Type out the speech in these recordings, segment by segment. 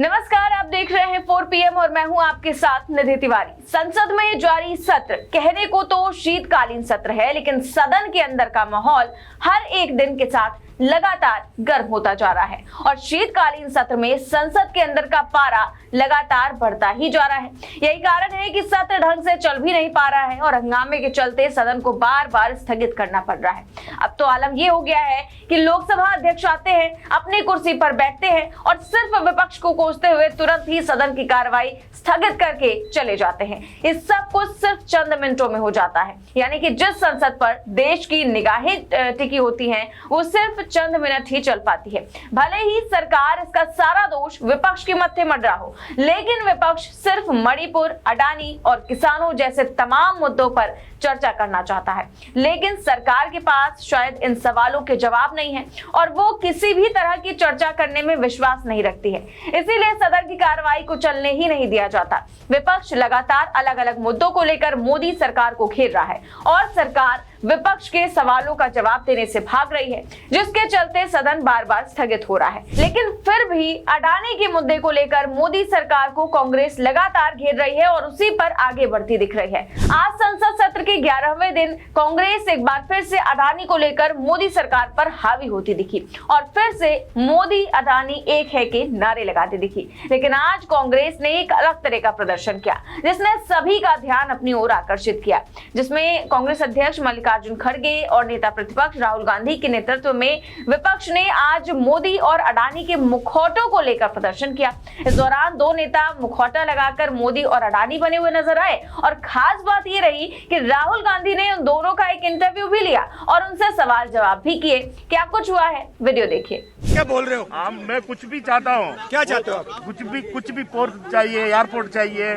नमस्कार, आप देख रहे हैं 4 PM और मैं हूं आपके साथ निधि तिवारी। संसद में जारी सत्र कहने को तो शीतकालीन सत्र है, लेकिन सदन के अंदर का माहौल हर एक दिन के साथ लगातार गर्म होता जा रहा है और शीतकालीन सत्र में संसद के अंदर का पारा लगातार बढ़ता ही जा रहा है। यही कारण है कि सत्र ढंग से चल भी नहीं पा रहा है और हंगामे के चलते सदन को बार बार स्थगित करना पड़ रहा है। अब तो आलम यह हो गया है कि लोकसभा अध्यक्ष आते हैं, अपनी कुर्सी पर बैठते हैं और सिर्फ विपक्ष को कोसते हुए तुरंत ही सदन की कार्रवाई स्थगित करके चले जाते हैं। इस सब कुछ सिर्फ चंद मिनटों में हो जाता है, यानी कि जिस संसद पर देश की निगाहें टिकी होती हैं वो सिर्फ चंद मिनट ही चल पाती है। भले ही सरकार इसका सारा दोष विपक्ष के मत्थे मढ़ रहा हो, लेकिन विपक्ष सिर्फ मणिपुर, अडानी और किसानों जैसे तमाम मुद्दों पर चर्चा करना चाहता है, लेकिन सरकार के पास शायद इन सवालों के जवाब नहीं है और वो किसी भी तरह की चर्चा करने में विश्वास नहीं रखती है। इसीलिए सदन की कार्रवाई को चलने ही नहीं दिया जाता। विपक्ष लगातार अलग अलग मुद्दों को लेकर मोदी सरकार को घेर रहा है और सरकार विपक्ष के सवालों का जवाब देने से भाग रही है, जिसके चलते सदन बार बार स्थगित हो रहा है। लेकिन फिर भी अडानी के मुद्दे को लेकर मोदी सरकार को कांग्रेस लगातार घेर रही है और उसी पर आगे बढ़ती दिख रही है। आज संसद सत्र के 11वें दिन कांग्रेस एक बार फिर से अडानी को लेकर मोदी सरकार पर हावी होती दिखी और फिर से मोदी अडानी एक है के नारे लगाती दिखी। लेकिन आज कांग्रेस ने एक अलग तरह का प्रदर्शन किया, जिसने सभी का ध्यान अपनी ओर आकर्षित किया, जिसमें कांग्रेस अध्यक्ष मल्लिकार्जुन खड़गे और नेता प्रतिपक्ष राहुल गांधी के नेतृत्व में विपक्ष ने आज मोदी और अडानी के मुखौटों को लेकर प्रदर्शन किया। इस दौरान दो नेता मुखौटा लगाकर मोदी और अडानी बने हुए नजर आए और खास बात यह रही कि राहुल गांधी ने उन दोनों का एक इंटरव्यू भी लिया और उनसे सवाल जवाब भी किए। क्या कुछ हुआ है, वीडियो देखिए। क्या बोल रहे हो? मैं कुछ भी चाहता हूँ। क्या चाहते हो आप? कुछ भी पोर्ट चाहिए, एयरपोर्ट चाहिए,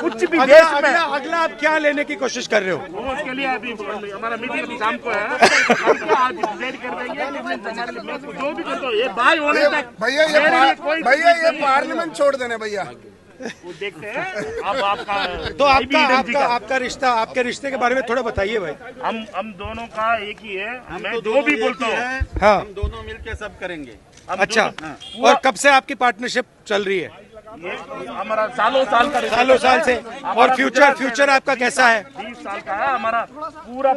कुछ भी अगला, देश में। अगला आप क्या लेने की कोशिश कर रहे हो? वो उसके लिए अभी हमारा मीटिंग शाम को है, आज डिसाइड कर देंगे हमारे लिए। मैं जो भी करता हूँ ये भाई होने तक भैया ये पार्लियामेंट छोड़ देने भैया। वो देखते हैं। अब आपका तो आपका रिश्ता, आपके रिश्ते के बारे में थोड़ा बताइए भाई। हम दोनों का एक ही है। मैं जो भी बोलता हूँ हाँ, हम दोनों मिलके सब करेंगे। अच्छा। और कब से आपकी पार्टनरशिप चल रही है? ये हमारा सालों साल का सालों साल से। और फ्यूचर आपका कैसा है? 20 साल का है हमारा। पूरा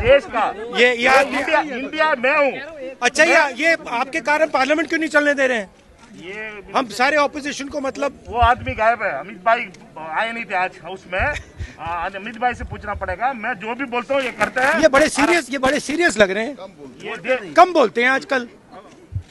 देश का ये इंडिया मैं हूँ। अच्छा, ये आपके कारण पार्लियामेंट क्यों नहीं चलने दे रहे हैं? ये हम सारे ऑपोजिशन को, मतलब वो आदमी गायब है। अमित भाई आए नहीं थे आज हाउस में। अमित भाई से पूछना पड़ेगा। मैं जो भी बोलता हूँ ये करते हैं। ये बड़े सीरियस लग रहे हैं। ये कम बोलते हैं आजकल।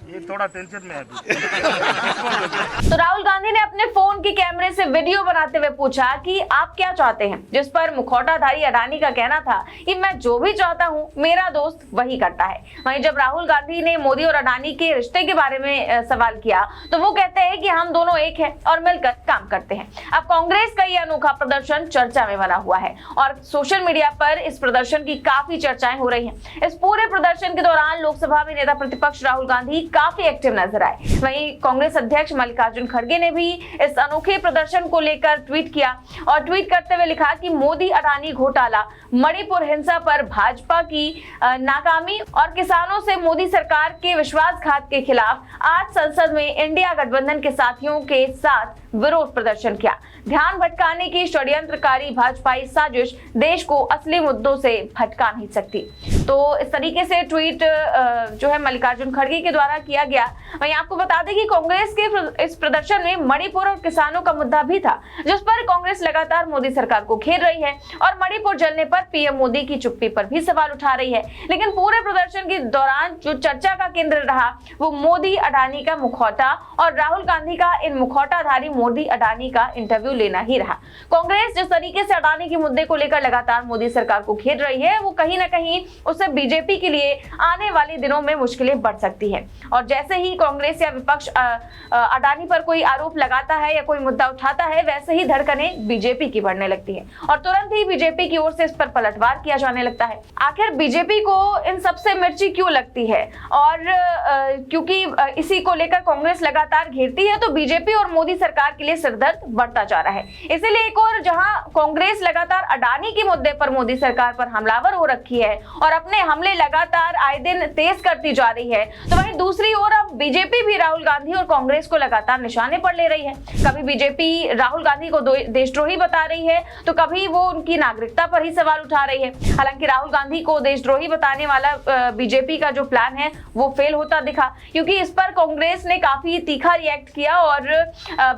ये थोड़ा टेंशन में है अभी। तो राहुल गांधी ने अपने फोन के कैमरे से वीडियो बनाते हुए पूछा कि आप क्या चाहते हैं, जिस पर मुखौटाधारी अडानी का कहना था कि मैं जो भी चाहता हूं मेरा दोस्त वही करता है। वहीं जब राहुल गांधी ने मोदी और अडानी के रिश्ते के बारे में सवाल किया तो वो कहते हैं कि हम दोनों एक हैं और मिलकर काम करते हैं। अब कांग्रेस का ये अनोखा प्रदर्शन चर्चा में बना हुआ है और सोशल मीडिया पर इस प्रदर्शन की काफी चर्चाएं हो रही है। इस पूरे प्रदर्शन के दौरान लोकसभा में नेता प्रतिपक्ष राहुल गांधी काफी एक्टिव नजर आए। वहीं कांग्रेस अध्यक्ष मल्लिकार्जुन खड़गे ने भी इस अनोखे प्रदर्शन को लेकर ट्वीट किया और ट्वीट करते हुए लिखा कि मोदी अडानी घोटाला, मणिपुर हिंसा पर भाजपा की नाकामी और किसानों से मोदी सरकार के विश्वासघात के खिलाफ आज संसद में इंडिया गठबंधन के साथियों के साथ विरोध प्रदर्शन किया। ध्यान भटकाने की षड्यंत्रकारी भाजपाई साजिश देश को असली मुद्दों से भटका नहीं सकती। तो इस तरीके से ट्वीट जो है मल्लिकार्जुन खड़गे के द्वारा किया गया। वहीं आपको बता दें कि कांग्रेस के इस प्रदर्शन में मणिपुर और किसानों का मुद्दा भी था, जिस पर कांग्रेस लगातार मोदी सरकार को घेर रही है और मणिपुर जलने पर पीएम मोदी की चुप्पी पर भी सवाल उठा रही है। लेकिन पूरे प्रदर्शन के दौरान जो चर्चा का केंद्र रहा वो मोदी अडानी का मुखौटा और राहुल गांधी का इन मुखौटाधारी मोदी अडानी का इंटरव्यू लेना ही रहा। कांग्रेस जिस तरीके से अडानी के मुद्दे को लेकर लगातार मोदी सरकार को घेर रही है वो कहीं ना कहीं उससे बीजेपी के लिए आने वाले दिनों में मुश्किलें बढ़ सकती है। और जैसे ही कांग्रेस या विपक्ष अडानी पर कोई आरोप लगाता है या कोई मुद्दा उठाता है, वैसे ही धड़कनें बीजेपी की बढ़ने लगती है और तुरंत ही बीजेपी की ओर से इस पर पलटवार किया जाने लगता है। आखिर बीजेपी को इन सबसे मिर्ची क्यों लगती है? और क्योंकि इसी को लेकर कांग्रेस लगातार घेरती है तो बीजेपी और मोदी सरकार के लिए सिरदर्द बढ़ता जा रहा है। इसीलिए एक और जहां कांग्रेस लगातार अडानी के मुद्दे पर मोदी सरकार पर हमलावर हो रखी है और अब अपने हमले लगातार आए दिन तेज करती जा रही है, तो वहीं दूसरी ओर अब बीजेपी भी राहुल गांधी और कांग्रेस को लगातार निशाने पर ले रही है। कभी बीजेपी राहुल गांधी को देशद्रोही बता रही है, तो कभी वो उनकी नागरिकता पर ही सवाल उठा रही है। हालांकि राहुल गांधी को देशद्रोही बताने वाला बीजेपी का जो प्लान है वो फेल होता दिखा, क्योंकि इस पर कांग्रेस ने काफी तीखा रिएक्ट किया और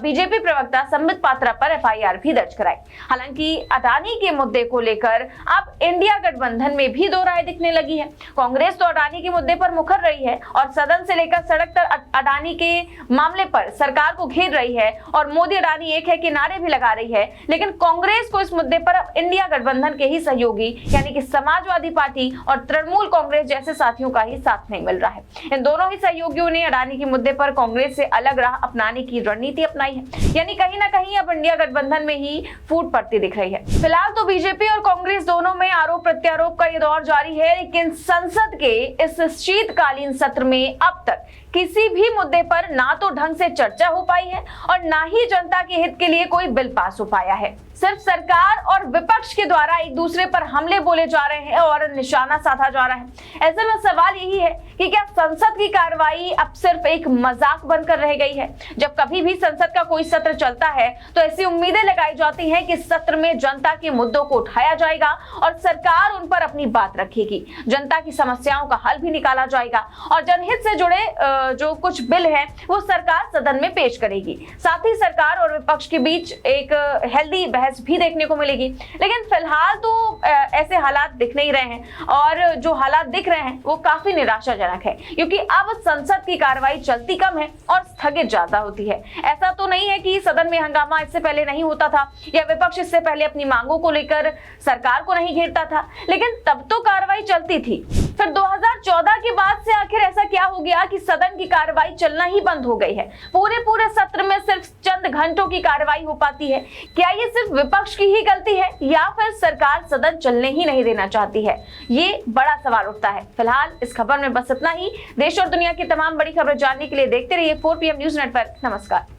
बीजेपी प्रवक्ता संबित पात्रा पर एफआईआर भी दर्ज कराई। हालांकि अडानी के मुद्दे को लेकर अब इंडिया गठबंधन में भी दो राय दिखने लगी है। कांग्रेस तो अडानी के मुद्दे पर मुखर रही है और सदन से लेकर सड़क तक अडानी के मामले पर सरकार को घेर रही है और मोदी अडानी एक है के नारे भी लगा रही है, लेकिन कांग्रेस को इस मुद्दे पर अब इंडिया गठबंधन के ही सहयोगी यानी कि समाजवादी पार्टी और तृणमूल कांग्रेस जैसे साथियों का ही साथ नहीं मिल रहा है। इन दोनों ही सहयोगियों ने अडानी के मुद्दे पर कांग्रेस से अलग राह अपनाने की रणनीति अपनाई है, यानी कहीं ना कहीं अब इंडिया गठबंधन में ही फूट पड़ती दिख रही है। फिलहाल तो बीजेपी और कांग्रेस दोनों में आरोप प्रत्यारोप का ये दौर जारी है, लेकिन संसद के इस शीतकालीन सत्र में अब तक किसी भी मुद्दे पर ना तो ढंग से चर्चा हो पाई है और ना ही जनता के हित के लिए कोई बिल पास हो पाया है। सिर्फ सरकार और विपक्ष के द्वारा एक दूसरे पर हमले बोले जा रहे हैं और निशाना साधा जा रहा है। ऐसे में सवाल यही है कि क्या संसद की कार्रवाई अब सिर्फ एक मजाक बनकर रह गई है? जब कभी भी संसद का कोई सत्र चलता है तो ऐसी उम्मीदें लगाई जाती हैं कि सत्र में जनता के मुद्दों को उठाया जाएगा और सरकार उन पर अपनी बात रखेगी, जनता की समस्याओं का हल भी निकाला जाएगा और जनहित से जुड़े जो कुछ बिल है वो सरकार सदन में पेश करेगी। साथ ही सरकार और विपक्ष के बीच एक हेल्दी बहस भी देखने को मिलेगी। लेकिन फिलहाल तो ऐसे हालात दिख नहीं रहे हैं और जो हालात दिख रहे हैं वो काफी निराशाजनक है, क्योंकि अब संसद की कार्रवाई चलती कम है और स्थगित ज्यादा होती है। ऐसा तो नहीं है कि सदन में हंगामा इससे पहले नहीं होता था या विपक्ष इससे पहले अपनी मांगों को लेकर सरकार को नहीं घेरता था, लेकिन तब तो कार्रवाई चलती थी। फिर 2014 के बाद से आखिर ऐसा क्या हो गया कि सदन की कार्रवाई चलना ही बंद हो गई है? पूरे सत्र में सिर्फ चंद घंटों की कार्रवाई हो पाती है। क्या ये सिर्फ विपक्ष की ही गलती है या फिर सरकार सदन चलने ही नहीं देना चाहती है? ये बड़ा सवाल उठता है। फिलहाल इस खबर में बस इतना ही। देश और दुनिया की तमाम बड़ी खबरें जानने के लिए देखते रहिए 4PM न्यूज नेटवर्क। नमस्कार।